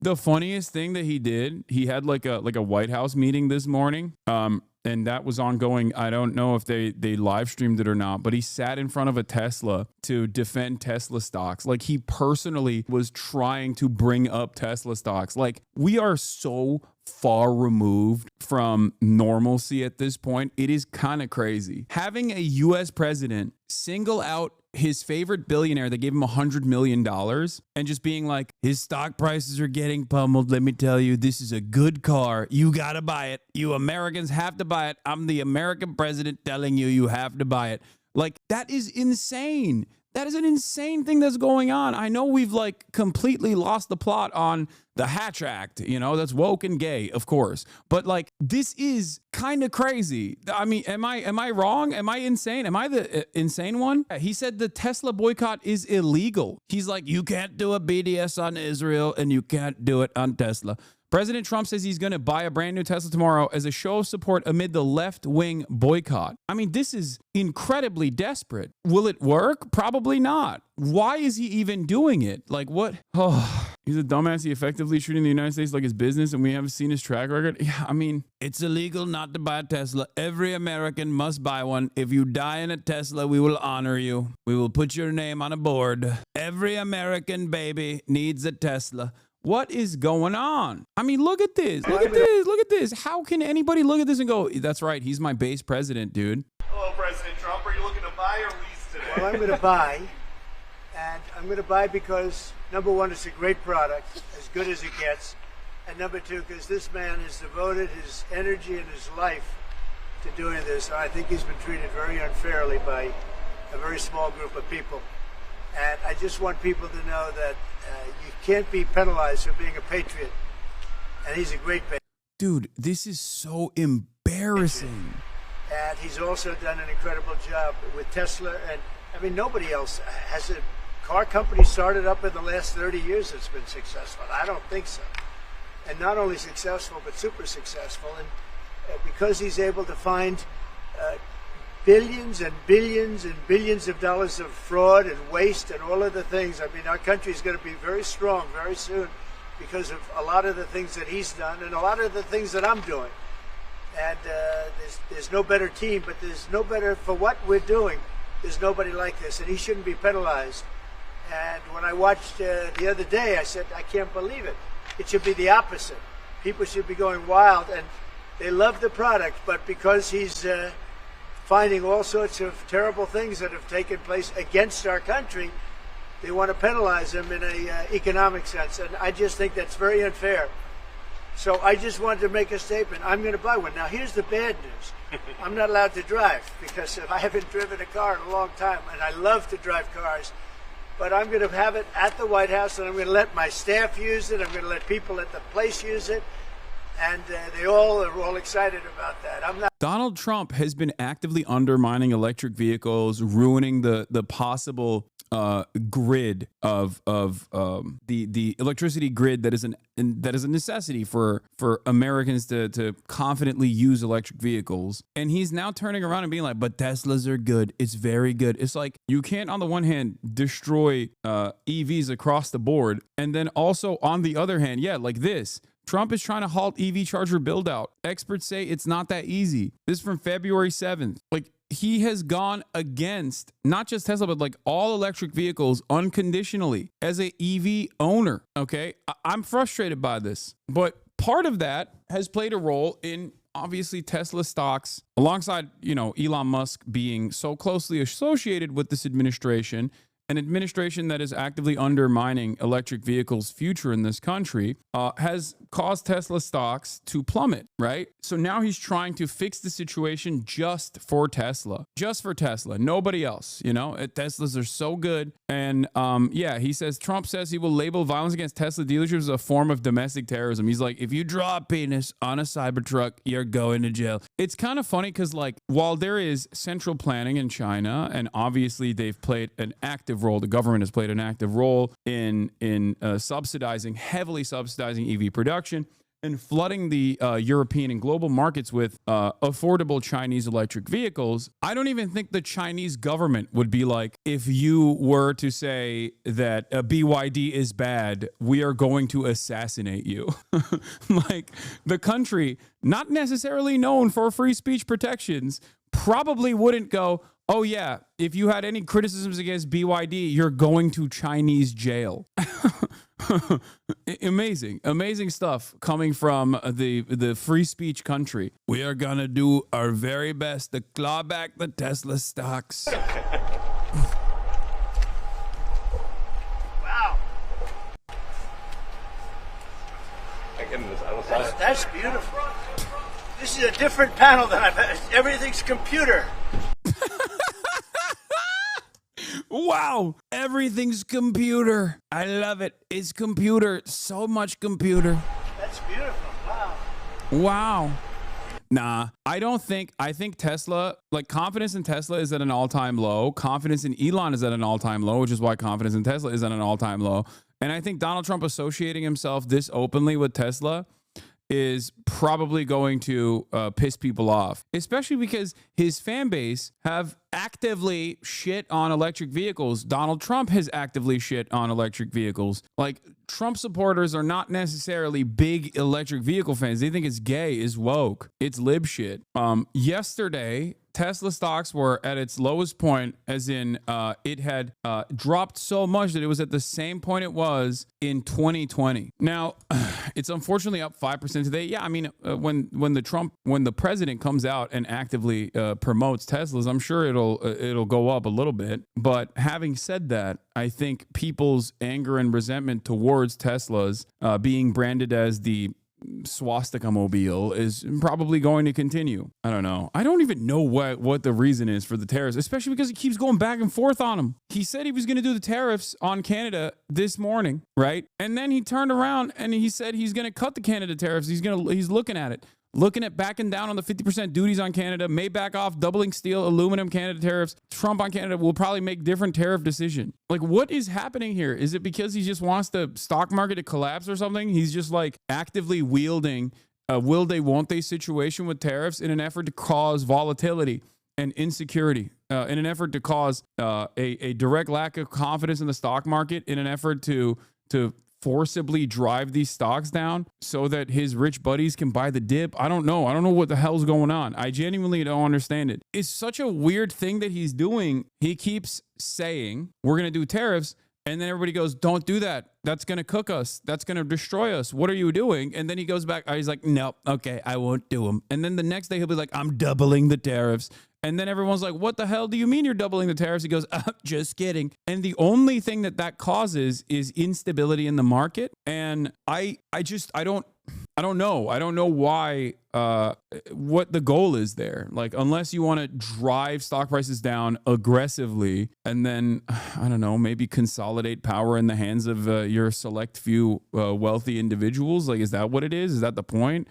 The funniest thing that he did, he had like a White House meeting this morning. And that was ongoing. I don't know if they live streamed it or not, but he sat in front of a Tesla to defend Tesla stocks. Like he personally was trying to bring up Tesla stocks. Like we are so far removed from normalcy at this point. It is kind of crazy. Having a US president single out his favorite billionaire that gave him $100 million and just being like, his stock prices are getting pummeled. Let me tell you, this is a good car. You got to buy it. You Americans have to buy it. I'm the American president telling you, you have to buy it. Like, that is insane. That is an insane thing that's going on. I know we've like completely lost the plot on the Hatch Act, you know, that's woke and gay, of course. But like, this is kind of crazy. I mean, am I wrong? Am I insane? Am I the insane one? He said the Tesla boycott is illegal. He's like, you can't do a BDS on Israel and you can't do it on Tesla. President Trump says he's going to buy a brand new Tesla tomorrow as a show of support amid the left-wing boycott. I mean, this is incredibly desperate. Will it work? Probably not. Why is he even doing it? Like, what? Oh, he's a dumbass. He effectively treating the United States like his business, and we haven't seen his track record. Yeah, I mean, it's illegal not to buy a Tesla. Every American must buy one. If you die in a Tesla, we will honor you. We will put your name on a board. Every American baby needs a Tesla. What is going on? I mean, look at this. Look at this. Look at this. How can anybody look at this and go, that's right, he's my base president, dude? Hello, President Trump. Are you looking to buy or lease today? Well, I'm going to buy. And I'm going to buy because, number one, it's a great product, as good as it gets. And number two, because this man has devoted his energy and his life to doing this. I think he's been treated very unfairly by a very small group of people. And I just want people to know that you can't be penalized for being a patriot. And he's a great patriot. Dude, this is so embarrassing. And he's also done an incredible job with Tesla. And I mean, nobody else has a car company started up in the last 30 years that's been successful. I don't think so. And not only successful, but super successful. And because he's able to find billions and billions and billions of dollars of fraud and waste and all of the things. I mean, our country is going to be very strong very soon because of a lot of the things that he's done and a lot of the things that I'm doing. And there's no better team, but there's no better for what we're doing. There's nobody like this, and he shouldn't be penalized. And when I watched the other day, I said, I can't believe it. It should be the opposite. People should be going wild, and they love the product, but because he's finding all sorts of terrible things that have taken place against our country, they want to penalize him in an economic sense. And I just think that's very unfair. So I just wanted to make a statement. I'm going to buy one. Now, here's the bad news. I'm not allowed to drive because I haven't driven a car in a long time, and I love to drive cars. But I'm going to have it at the White House, and I'm going to let my staff use it. I'm going to let people at the place use it. And they all are all excited about that. I'm not. Donald Trump has been actively undermining electric vehicles, ruining the possible grid of the electricity grid that is a necessity for Americans to confidently use electric vehicles. And he's now turning around and being like, but Teslas are good. It's very good. It's like you can't on the one hand destroy EVs across the board, and then also on the other hand, yeah, like this. Trump is trying to halt EV charger build out. Experts say it's not that easy. This is from February 7th. Like, he has gone against not just Tesla, but like all electric vehicles unconditionally as a EV owner. Okay. I'm frustrated by this, but part of that has played a role in obviously Tesla stocks alongside, you know, Elon Musk being so closely associated with this administration. An administration that is actively undermining electric vehicles' future in this country has caused Tesla stocks to plummet, right? So now he's trying to fix the situation just for Tesla, nobody else. You know, Teslas are so good. And yeah, he says, Trump says he will label violence against Tesla dealerships as a form of domestic terrorism. He's like, if you draw a penis on a Cybertruck, you're going to jail. It's kind of funny because like, while there is central planning in China, and obviously they've played an active role, the government has played an active role in heavily subsidizing EV production. and flooding the European and global markets with affordable Chinese electric vehicles, I don't even think the Chinese government would be like, if you were to say that BYD is bad, we are going to assassinate you. Like, the country, not necessarily known for free speech protections, probably wouldn't go, oh yeah, if you had any criticisms against BYD, you're going to Chinese jail. Amazing stuff coming from the free speech country. We are gonna do our very best to claw back the Tesla stocks. Wow. That's beautiful. This is a different panel than I've had. Everything's computer. Wow, everything's computer. I love it. It's computer. So much computer. That's beautiful. Wow. Wow. Nah, I think Tesla, like, confidence in Tesla is at an all-time low. Confidence in Elon is at an all-time low, which is why confidence in Tesla is at an all-time low. And I think Donald Trump associating himself this openly with Tesla is probably going to piss people off, especially because his fan base have actively shit on electric vehicles. Donald Trump has actively shit on electric vehicles. Like, Trump supporters are not necessarily big electric vehicle fans. They think it's gay, it's woke, it's lib shit. Yesterday, Tesla stocks were at its lowest point, as in it had dropped so much that it was at the same point it was in 2020. Now, it's unfortunately up 5% today. Yeah, I mean, when the president comes out and actively promotes Teslas, I'm sure it'll go up a little bit. But having said that, I think people's anger and resentment towards Teslas being branded as the swastika mobile is probably going to continue. I don't know. I don't even know what the reason is for the tariffs, especially because he keeps going back and forth on them. He said he was going to do the tariffs on Canada this morning, right? And then he turned around and he said he's going to cut the Canada tariffs. He's looking at it. Looking at backing down on the 50% duties on Canada, may back off, doubling steel, aluminum, Canada tariffs. Trump on Canada will probably make different tariff decision. Like, what is happening here? Is it because he just wants the stock market to collapse or something? He's just like actively wielding a will they, won't they situation with tariffs in an effort to cause volatility and insecurity, in an effort to cause a direct lack of confidence in the stock market, in an effort to forcibly drive these stocks down so that his rich buddies can buy the dip. I don't know what the hell's going on. I genuinely don't understand it. It's such a weird thing that he's doing. He keeps saying, we're going to do tariffs. And then everybody goes, don't do that. That's going to cook us. That's going to destroy us. What are you doing? And then he goes back. He's like, no, okay, I won't do them. And then the next day he'll be like, I'm doubling the tariffs. And then everyone's like, what the hell do you mean you're doubling the tariffs? He goes, just kidding. And the only thing that causes is instability in the market. And I don't know. I don't know why, what the goal is there. Like, unless you want to drive stock prices down aggressively and then, I don't know, maybe consolidate power in the hands of your select few wealthy individuals. Like, is that what it is? Is that the point?